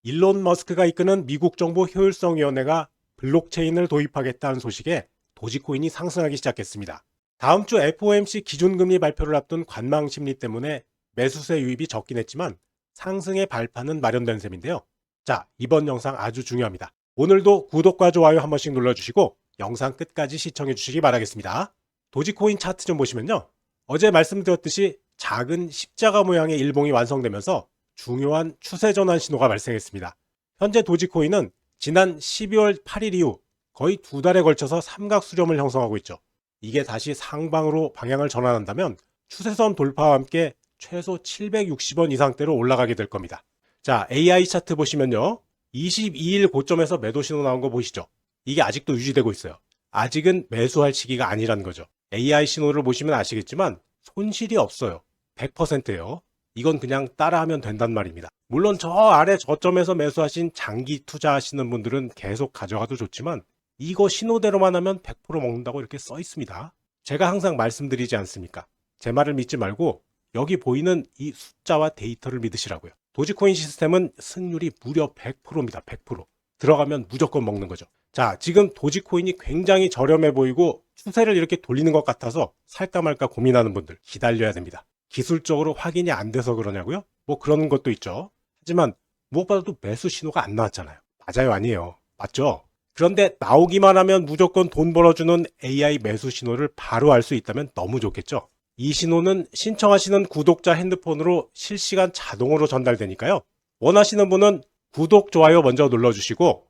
일론 머스크가 이끄는 미국 정부 효율성위원회가 블록체인을 도입하겠다는 소식에 도지코인이 상승하기 시작했습니다. 다음 주 FOMC 기준금리 발표를 앞둔 관망 심리 때문에 매수세 유입이 적긴 했지만 상승의 발판은 마련된 셈인데요. 자, 이번 영상 아주 중요합니다. 오늘도 구독과 좋아요 한 번씩 눌러주시고 영상 끝까지 시청해 주시기 바라겠습니다. 도지코인 차트 좀 보시면요. 어제 말씀드렸듯이 작은 십자가 모양의 일봉이 완성되면서 중요한 추세 전환 신호가 발생했습니다. 현재 도지코인은 지난 12월 8일 이후 거의 2달에 걸쳐서 삼각 수렴을 형성하고 있죠. 이게 다시 상방으로 방향을 전환한다면 추세선 돌파와 함께 최소 760원 이상대로 올라가게 될 겁니다. 자, AI 차트 보시면요. 22일 고점에서 매도 신호 나온 거 보시죠. 이게 아직도 유지되고 있어요. 아직은 매수할 시기가 아니라는 거죠. AI 신호를 보시면 아시겠지만 손실이 없어요. 100%예요. 이건 그냥 따라하면 된단 말입니다. 물론 저 아래 저점에서 매수하신 장기 투자하시는 분들은 계속 가져가도 좋지만 이거 신호대로만 하면 100% 먹는다고 이렇게 써 있습니다. 제가 항상 말씀드리지 않습니까? 제 말을 믿지 말고 여기 보이는 이 숫자와 데이터를 믿으시라고요. 도지코인 시스템은 승률이 무려 100%입니다. 100%. 들어가면 무조건 먹는 거죠. 자, 지금 도지코인이 굉장히 저렴해 보이고 추세를 이렇게 돌리는 것 같아서 살까 말까 고민하는 분들 기다려야 됩니다. 기술적으로 확인이 안 돼서 그러냐고요? 뭐 그런 것도 있죠. 하지만 무엇보다도 매수 신호가 안 나왔잖아요. 맞아요, 아니에요. 맞죠? 그런데 나오기만 하면 무조건 돈 벌어주는 AI 매수 신호를 바로 알 수 있다면 너무 좋겠죠? 이 신호는 신청하시는 구독자 핸드폰으로 실시간 자동으로 전달되니까요. 원하시는 분은 구독, 좋아요 먼저 눌러주시고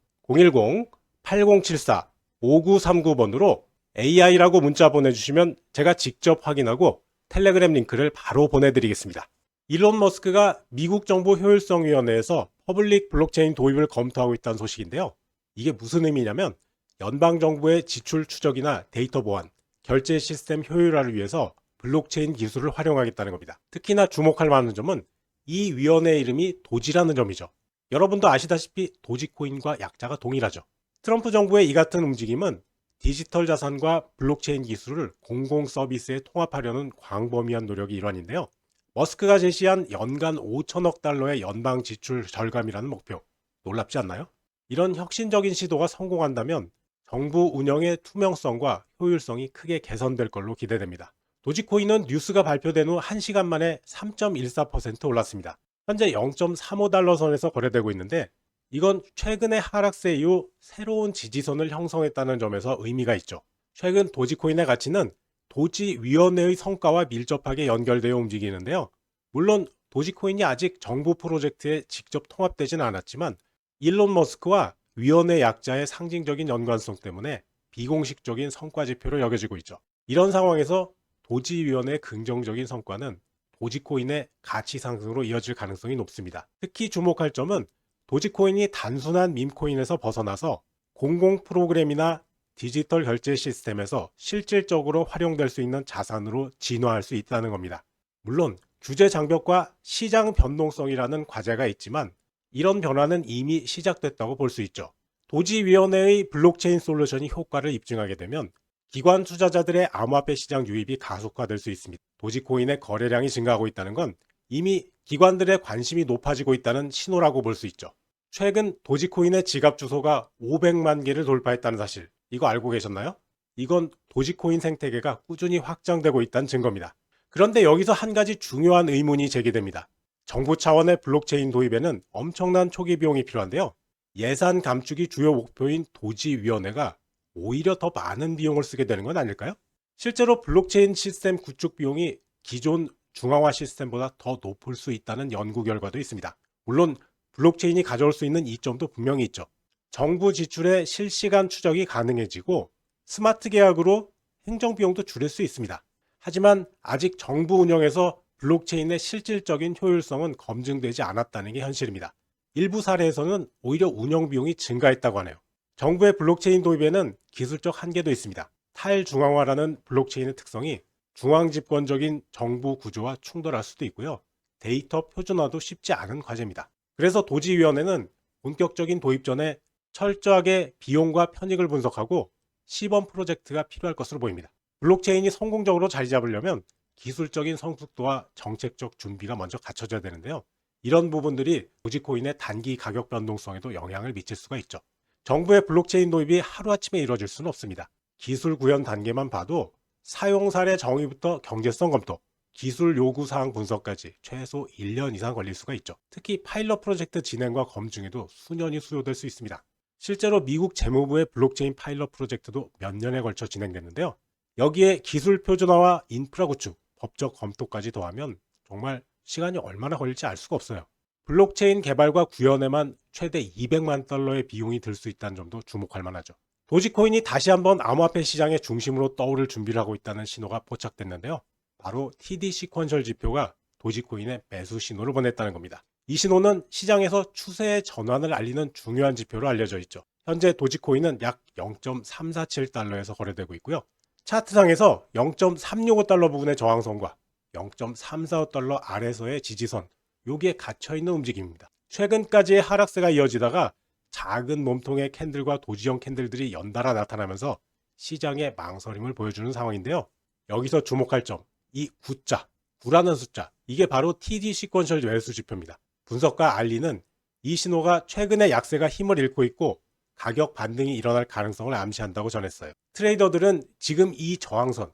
010-8074-5939번으로 AI라고 문자 보내주시면 제가 직접 확인하고 텔레그램 링크를 바로 보내드리겠습니다. 일론 머스크가 미국 정부 효율성위원회에서 퍼블릭 블록체인 도입을 검토하고 있다는 소식인데요. 이게 무슨 의미냐면 연방정부의 지출 추적이나 데이터 보안, 결제 시스템 효율화를 위해서 블록체인 기술을 활용하겠다는 겁니다. 특히나 주목할 만한 점은 이 위원회의 이름이 도지라는 점이죠. 여러분도 아시다시피 도지코인과 약자가 동일하죠. 트럼프 정부의 이 같은 움직임은 디지털 자산과 블록체인 기술을 공공 서비스에 통합하려는 광범위한 노력의 일환인데요. 머스크가 제시한 연간 5천억 달러의 연방 지출 절감이라는 목표, 놀랍지 않나요? 이런 혁신적인 시도가 성공한다면 정부 운영의 투명성과 효율성이 크게 개선될 걸로 기대됩니다. 도지코인은 뉴스가 발표된 후 1시간 만에 3.14% 올랐습니다. 현재 0.35달러 선에서 거래되고 있는데 이건 최근의 하락세 이후 새로운 지지선을 형성했다는 점에서 의미가 있죠. 최근 도지코인의 가치는 도지위원회의 성과와 밀접하게 연결되어 움직이는데요. 물론 도지코인이 아직 정부 프로젝트에 직접 통합되지는 않았지만 일론 머스크와 위원회 약자의 상징적인 연관성 때문에 비공식적인 성과 지표로 여겨지고 있죠. 이런 상황에서 도지위원회의 긍정적인 성과는 도지코인의 가치 상승으로 이어질 가능성이 높습니다. 특히 주목할 점은 도지코인이 단순한 밈코인에서 벗어나서 공공 프로그램이나 디지털 결제 시스템에서 실질적으로 활용될 수 있는 자산으로 진화할 수 있다는 겁니다. 물론 규제 장벽과 시장 변동성이라는 과제가 있지만 이런 변화는 이미 시작됐다고 볼 수 있죠. 도지위원회의 블록체인 솔루션이 효과를 입증하게 되면 기관 투자자들의 암호화폐 시장 유입이 가속화될 수 있습니다. 도지코인의 거래량이 증가하고 있다는 건 이미 기관들의 관심이 높아지고 있다는 신호라고 볼 수 있죠. 최근 도지코인의 지갑 주소가 500만 개를 돌파했다는 사실, 이거 알고 계셨나요? 이건 도지코인 생태계가 꾸준히 확장되고 있다는 증거입니다. 그런데 여기서 한 가지 중요한 의문이 제기됩니다. 정부 차원의 블록체인 도입에는 엄청난 초기 비용이 필요한데요. 예산 감축이 주요 목표인 도지위원회가 오히려 더 많은 비용을 쓰게 되는 건 아닐까요? 실제로 블록체인 시스템 구축 비용이 기존 중앙화 시스템보다 더 높을 수 있다는 연구 결과도 있습니다. 물론 블록체인이 가져올 수 있는 이점도 분명히 있죠. 정부 지출의 실시간 추적이 가능해지고 스마트 계약으로 행정 비용도 줄일 수 있습니다. 하지만 아직 정부 운영에서 블록체인의 실질적인 효율성은 검증되지 않았다는 게 현실입니다. 일부 사례에서는 오히려 운영 비용이 증가했다고 하네요. 정부의 블록체인 도입에는 기술적 한계도 있습니다. 탈중앙화라는 블록체인의 특성이 중앙집권적인 정부 구조와 충돌할 수도 있고요. 데이터 표준화도 쉽지 않은 과제입니다. 그래서 도지위원회는 본격적인 도입 전에 철저하게 비용과 편익을 분석하고 시범 프로젝트가 필요할 것으로 보입니다. 블록체인이 성공적으로 자리 잡으려면 기술적인 성숙도와 정책적 준비가 먼저 갖춰져야 되는데요. 이런 부분들이 도지코인의 단기 가격 변동성에도 영향을 미칠 수가 있죠. 정부의 블록체인 도입이 하루아침에 이루어질 수는 없습니다. 기술 구현 단계만 봐도 사용 사례 정의부터 경제성 검토, 기술 요구 사항 분석까지 최소 1년 이상 걸릴 수가 있죠. 특히 파일럿 프로젝트 진행과 검증에도 수년이 수요될 수 있습니다. 실제로 미국 재무부의 블록체인 파일럿 프로젝트도 몇 년에 걸쳐 진행됐는데요. 여기에 기술 표준화와 인프라 구축, 법적 검토까지 더하면 정말 시간이 얼마나 걸릴지 알 수가 없어요. 블록체인 개발과 구현에만 최대 200만 달러의 비용이 들 수 있다는 점도 주목할 만하죠. 도지코인이 다시 한번 암호화폐 시장의 중심으로 떠오를 준비를 하고 있다는 신호가 포착됐는데요. 바로 TD 시퀀셜 지표가 도지코인의 매수 신호를 보냈다는 겁니다. 이 신호는 시장에서 추세의 전환을 알리는 중요한 지표로 알려져 있죠. 현재 도지코인은 약 0.347달러에서 거래되고 있고요. 차트상에서 0.365달러 부근의 저항선과 0.345달러 아래서의 지지선, 여기에 갇혀있는 움직임입니다. 최근까지의 하락세가 이어지다가 작은 몸통의 캔들과 도지형 캔들들이 연달아 나타나면서 시장의 망설임을 보여주는 상황인데요. 여기서 주목할 점, 이 9자, 9라는 숫자, 이게 바로 TD 시퀀셜 매수 지표입니다. 분석가 알리는 이 신호가 최근의 약세가 힘을 잃고 있고 가격 반등이 일어날 가능성을 암시한다고 전했어요. 트레이더들은 지금 이 저항선,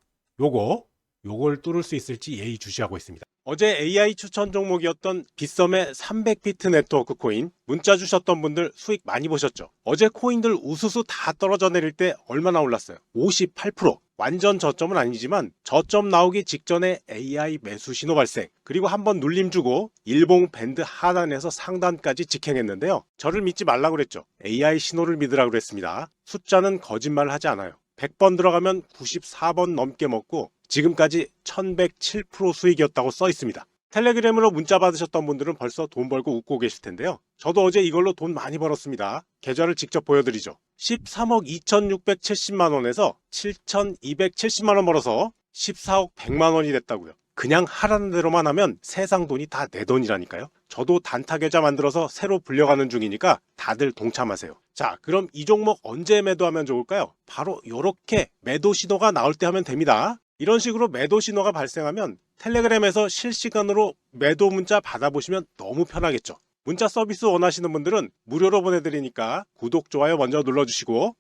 요걸 뚫을 수 있을지 예의주시하고 있습니다. 어제 AI 추천 종목이었던 빗썸의 300비트 네트워크 코인 문자 주셨던 분들 수익 많이 보셨죠? 어제 코인들 우수수 다 떨어져 내릴 때 얼마나 올랐어요? 58%. 완전 저점은 아니지만 저점 나오기 직전에 AI 매수 신호 발생, 그리고 한번 눌림 주고 일봉 밴드 하단에서 상단까지 직행했는데요. 저를 믿지 말라고 그랬죠. AI 신호를 믿으라고 그랬습니다. 숫자는 거짓말을 하지 않아요. 100번 들어가면 94번 넘게 먹고 지금까지 1107% 수익이었다고 써 있습니다. 텔레그램으로 문자 받으셨던 분들은 벌써 돈 벌고 웃고 계실 텐데요. 저도 어제 이걸로 돈 많이 벌었습니다. 계좌를 직접 보여드리죠. 13억 2670만 원에서 7270만 원 벌어서 14억 100만 원이 됐다고요. 그냥 하라는 대로만 하면 세상 돈이 다 내 돈이라니까요. 저도 단타 계좌 만들어서 새로 불려가는 중이니까 다들 동참하세요. 자, 그럼 이 종목 언제 매도하면 좋을까요? 바로 이렇게 매도 신호가 나올 때 하면 됩니다. 이런 식으로 매도 신호가 발생하면 텔레그램에서 실시간으로 매도 문자 받아보시면 너무 편하겠죠. 문자 서비스 원하시는 분들은 무료로 보내드리니까 구독, 좋아요 먼저 눌러주시고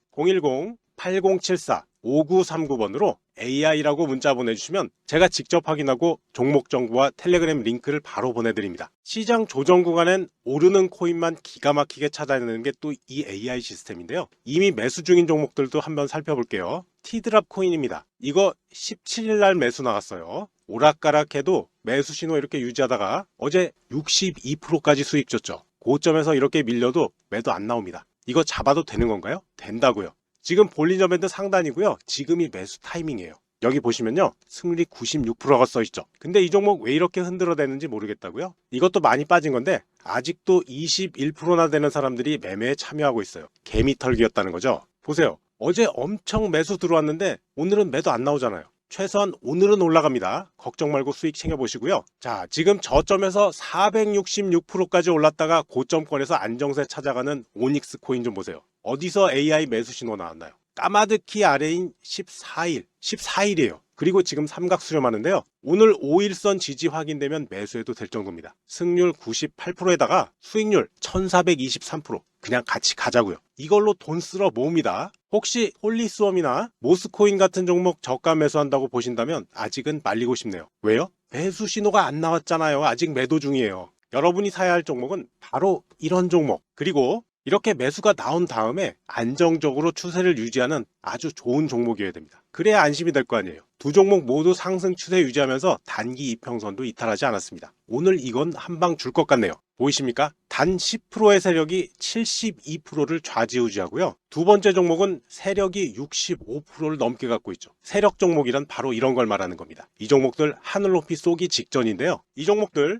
010-8074-5939번으로 AI라고 문자 보내주시면 제가 직접 확인하고 종목 정보와 텔레그램 링크를 바로 보내드립니다. 시장 조정 구간엔 오르는 코인만 기가 막히게 찾아내는 게 또 이 AI 시스템인데요. 이미 매수 중인 종목들도 한번 살펴볼게요. 티드랍 코인입니다. 이거 17일 날 매수 나갔어요. 오락가락해도 매수 신호 이렇게 유지하다가 어제 62%까지 수익 줬죠. 고점에서 이렇게 밀려도 매도 안 나옵니다. 이거 잡아도 되는 건가요? 된다고요. 지금 볼린저 밴드 상단이고요. 지금이 매수 타이밍이에요. 여기 보시면요. 승률이 96%가 써있죠. 근데 이 종목 왜 이렇게 흔들어대는지 모르겠다고요? 이것도 많이 빠진 건데 아직도 21%나 되는 사람들이 매매에 참여하고 있어요. 개미털기였다는 거죠. 보세요. 어제 엄청 매수 들어왔는데 오늘은 매도 안 나오잖아요. 최소한 오늘은 올라갑니다. 걱정 말고 수익 챙겨보시고요. 자, 지금 저점에서 466%까지 올랐다가 고점권에서 안정세 찾아가는 오닉스 코인 좀 보세요. 어디서 AI 매수 신호 나왔나요? 까마득히 아래인 14일이에요. 그리고 지금 삼각 수렴하는데요. 오늘 5일선 지지 확인되면 매수해도 될 정도입니다. 승률 98%에다가 수익률 1423%. 그냥 같이 가자고요. 이걸로 돈 쓸어 모읍니다. 혹시 홀리스웜이나 모스코인 같은 종목 저가 매수한다고 보신다면 아직은 말리고 싶네요. 왜요? 매수 신호가 안 나왔잖아요. 아직 매도 중이에요. 여러분이 사야 할 종목은 바로 이런 종목, 그리고 이렇게 매수가 나온 다음에 안정적으로 추세를 유지하는 아주 좋은 종목이어야 됩니다. 그래야 안심이 될 거 아니에요. 두 종목 모두 상승 추세 유지하면서 단기 이평선도 이탈하지 않았습니다. 오늘 이건 한 방 줄 것 같네요. 보이십니까? 단 10%의 세력이 72%를 좌지우지하고요. 두 번째 종목은 세력이 65%를 넘게 갖고 있죠. 세력 종목이란 바로 이런 걸 말하는 겁니다. 이 종목들 하늘 높이 쏘기 직전인데요. 이 종목들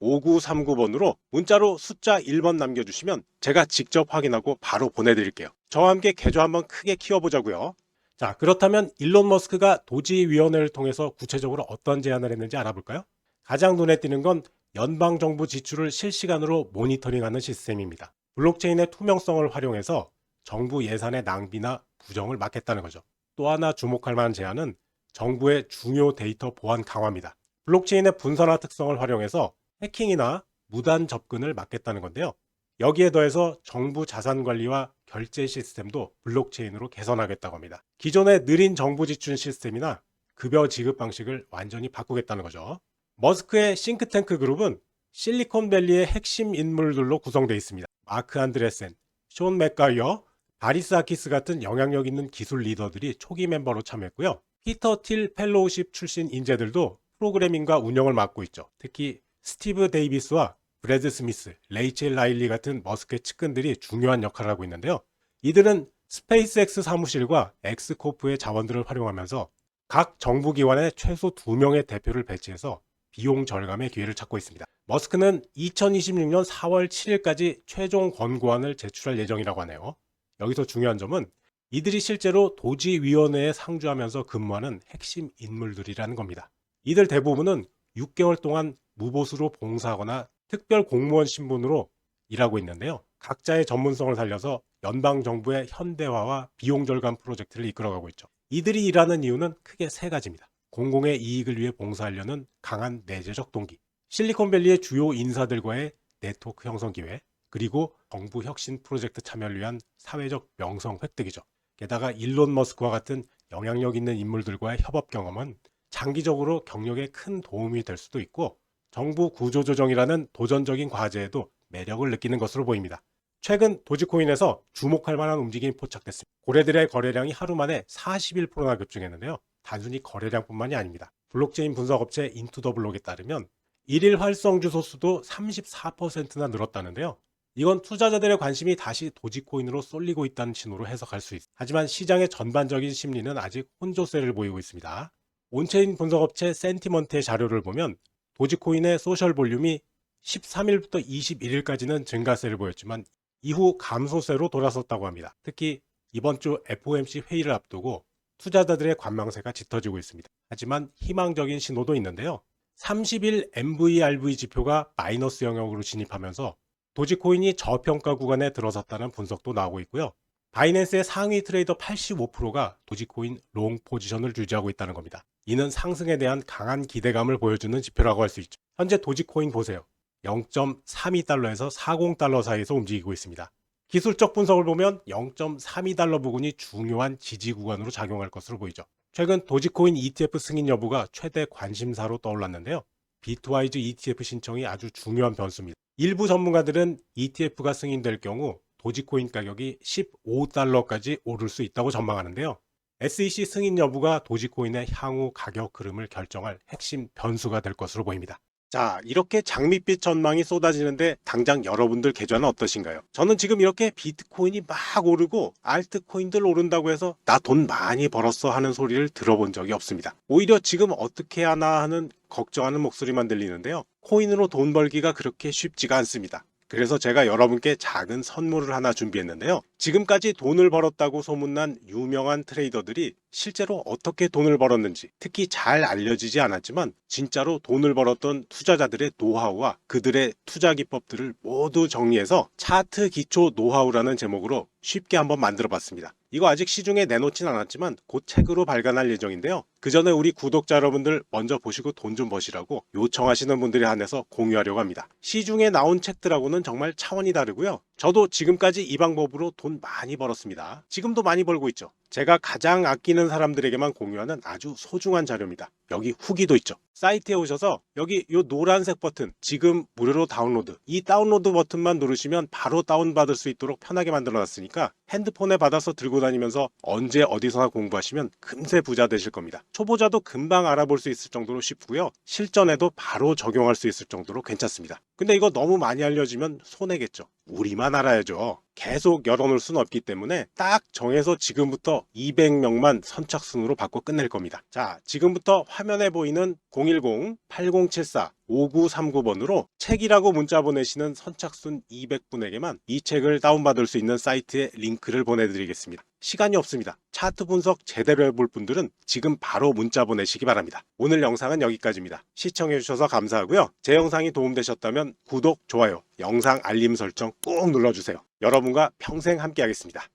010-8074-5939번으로 문자로 숫자 1번 남겨주시면 제가 직접 확인하고 바로 보내드릴게요. 저와 함께 계좌 한번 크게 키워보자고요. 자, 그렇다면 일론 머스크가 도지위원회를 통해서 구체적으로 어떤 제안을 했는지 알아볼까요? 가장 눈에 띄는 건 연방정부 지출을 실시간으로 모니터링하는 시스템입니다. 블록체인의 투명성을 활용해서 정부 예산의 낭비나 부정을 막겠다는 거죠. 또 하나 주목할 만한 제안은 정부의 중요 데이터 보안 강화입니다. 블록체인의 분산화 특성을 활용해서 해킹이나 무단 접근을 막겠다는 건데요. 여기에 더해서 정부 자산 관리와 결제 시스템도 블록체인으로 개선하겠다고 합니다. 기존의 느린 정부 지출 시스템이나 급여 지급 방식을 완전히 바꾸겠다는 거죠. 머스크의 싱크탱크 그룹은 실리콘밸리의 핵심 인물들로 구성되어 있습니다. 마크 안드레센, 숀 맥가이어, 바리스 아키스 같은 영향력 있는 기술 리더들이 초기 멤버로 참여했고요. 피터 틸 펠로우십 출신 인재들도 프로그래밍과 운영을 맡고 있죠. 특히 스티브 데이비스와 브래드 스미스, 레이첼 라일리 같은 머스크의 측근들이 중요한 역할을 하고 있는데요. 이들은 스페이스X 사무실과 엑스코프의 자원들을 활용하면서 각 정부 기관에 최소 2명의 대표를 배치해서 비용 절감의 기회를 찾고 있습니다. 머스크는 2026년 4월 7일까지 최종 권고안을 제출할 예정이라고 하네요. 여기서 중요한 점은 이들이 실제로 도지위원회에 상주하면서 근무하는 핵심 인물들이라는 겁니다. 이들 대부분은 6개월 동안 무보수로 봉사하거나 특별 공무원 신분으로 일하고 있는데요. 각자의 전문성을 살려서 연방정부의 현대화와 비용 절감 프로젝트를 이끌어가고 있죠. 이들이 일하는 이유는 크게 세 가지입니다. 공공의 이익을 위해 봉사하려는 강한 내재적 동기, 실리콘밸리의 주요 인사들과의 네트워크 형성 기회, 그리고 정부 혁신 프로젝트 참여를 위한 사회적 명성 획득이죠. 게다가 일론 머스크와 같은 영향력 있는 인물들과의 협업 경험은 장기적으로 경력에 큰 도움이 될 수도 있고 정부 구조조정이라는 도전적인 과제에도 매력을 느끼는 것으로 보입니다. 최근 도지코인에서 주목할 만한 움직임이 포착됐습니다. 고래들의 거래량이 하루 만에 41%나 급증했는데요. 단순히 거래량뿐만이 아닙니다. 블록체인 분석업체 인투더블록에 따르면 일일 활성 주소 수도 34%나 늘었다는데요. 이건 투자자들의 관심이 다시 도지코인으로 쏠리고 있다는 신호로 해석할 수 있습니다. 하지만 시장의 전반적인 심리는 아직 혼조세를 보이고 있습니다. 온체인 분석업체 센티먼트의 자료를 보면 도지코인의 소셜 볼륨이 13일부터 21일까지는 증가세를 보였지만 이후 감소세로 돌아섰다고 합니다. 특히 이번 주 FOMC 회의를 앞두고 투자자들의 관망세가 짙어지고 있습니다. 하지만 희망적인 신호도 있는데요. 30일 MVRV 지표가 마이너스 영역으로 진입하면서 도지코인이 저평가 구간에 들어섰다는 분석도 나오고 있고요. 바이낸스의 상위 트레이더 85%가 도지코인 롱 포지션을 유지하고 있다는 겁니다. 이는 상승에 대한 강한 기대감을 보여주는 지표라고 할 수 있죠. 현재 도지코인 보세요. 0.32달러에서 40달러 사이에서 움직이고 있습니다. 기술적 분석을 보면 0.32달러 부근이 중요한 지지 구간으로 작용할 것으로 보이죠. 최근 도지코인 ETF 승인 여부가 최대 관심사로 떠올랐는데요. 비트와이즈 ETF 신청이 아주 중요한 변수입니다. 일부 전문가들은 ETF가 승인될 경우 도지코인 가격이 15달러까지 오를 수 있다고 전망하는데요. SEC 승인 여부가 도지코인의 향후 가격 흐름을 결정할 핵심 변수가 될 것으로 보입니다. 자, 이렇게 장밋빛 전망이 쏟아지는데 당장 여러분들 계좌는 어떠신가요? 저는 지금 이렇게 비트코인이 막 오르고 알트코인들 오른다고 해서 나 돈 많이 벌었어 하는 소리를 들어본 적이 없습니다. 오히려 지금 어떻게 하나 하는 걱정하는 목소리만 들리는데요. 코인으로 돈 벌기가 그렇게 쉽지가 않습니다. 그래서 제가 여러분께 작은 선물을 하나 준비했는데요. 지금까지 돈을 벌었다고 소문난 유명한 트레이더들이 실제로 어떻게 돈을 벌었는지, 특히 잘 알려지지 않았지만 진짜로 돈을 벌었던 투자자들의 노하우와 그들의 투자 기법들을 모두 정리해서 차트 기초 노하우라는 제목으로 쉽게 한번 만들어 봤습니다. 이거 아직 시중에 내놓진 않았지만 곧 책으로 발간할 예정인데요. 그 전에 우리 구독자 여러분들 먼저 보시고 돈 좀 버시라고 요청하시는 분들에 한해서 공유하려고 합니다. 시중에 나온 책들하고는 정말 차원이 다르고요. 저도 지금까지 이 방법으로 돈 많이 벌었습니다. 지금도 많이 벌고 있죠. 제가 가장 아끼는 사람들에게만 공유하는 아주 소중한 자료입니다. 여기 후기도 있죠. 사이트에 오셔서 여기 이 노란색 버튼, 지금 무료로 다운로드, 이 다운로드 버튼만 누르시면 바로 다운받을 수 있도록 편하게 만들어 놨으니까 핸드폰에 받아서 들고 다니면서 언제 어디서나 공부하시면 금세 부자 되실 겁니다. 초보자도 금방 알아볼 수 있을 정도로 쉽고요. 실전에도 바로 적용할 수 있을 정도로 괜찮습니다. 근데 이거 너무 많이 알려지면 손해겠죠. 우리만 알아야죠. 계속 열어놓을 수는 없기 때문에 딱 정해서 지금부터 200명만 선착순으로 받고 끝낼 겁니다. 자, 지금부터 화면에 보이는 010-8074-5939번으로 책이라고 문자 보내시는 선착순 200분에게만 이 책을 다운받을 수 있는 사이트에 링크를 보내드리겠습니다. 시간이 없습니다. 차트 분석 제대로 해볼 분들은 지금 바로 문자 보내시기 바랍니다. 오늘 영상은 여기까지입니다. 시청해주셔서 감사하고요. 제 영상이 도움되셨다면 구독, 좋아요, 영상 알림 설정 꼭 눌러주세요. 여러분과 평생 함께 하겠습니다.